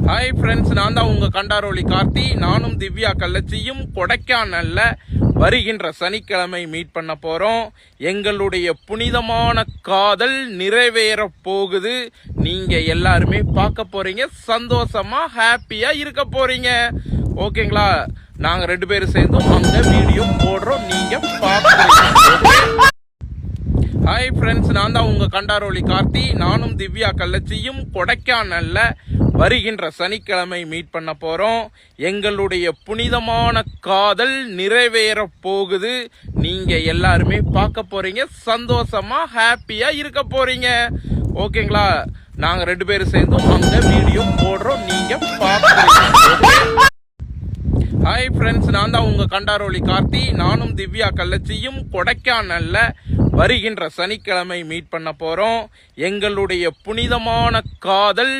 Hi friends, நான் தான் உங்க கண்டாரோலி கார்த்தி. நானும் திவ்யா கள்ளச்சியும் கொடைக்கானல்ல வருகின்ற சனிக்கிழமை மீட் பண்ண போறோம். எங்களுடைய புனிதமான காதல் நிறைவேற போகுது. நீங்க எல்லாருமே பார்க்க போறீங்க, சந்தோஷமா ஹாப்பியா இருக்க போறீங்க. ஓகேங்களா? நாங்க 2 பேரும் சேர்ந்து அந்த வீடியோ போடுறோம், நீங்க பாக்குறீங்க. ஹாய் ஃப்ரெண்ட்ஸ், நான் தான் உங்க கண்டாரோலி கார்த்தி. நானும் திவ்யா கள்ளச்சியும் கொடைக்கானல்ல வருகின்ற சனிக்கிழமை மீட் பண்ண போறோம். எங்களுடைய புனிதமான காதல் நிறைவேற போகுது. நீங்க எல்லாருமே பார்க்க போறீங்க, சந்தோஷமா ஹாப்பியா இருக்க போறீங்க. ஓகேங்களா? நாங்க 2 பேரும் சேர்ந்து அந்த வீடியோ போடுறோம், நீங்க பாக்குறீங்க. ஹாய் ஃப்ரெண்ட்ஸ், நான் தான் உங்க கண்டாரோலி கார்த்தி. நானும் திவ்யா கள்ளச்சியும் கொடைக்கானல்ல வருகின்ற சனிக்கிழமை மீட் பண்ண போறோம். எங்களுடைய புனிதமான காதல்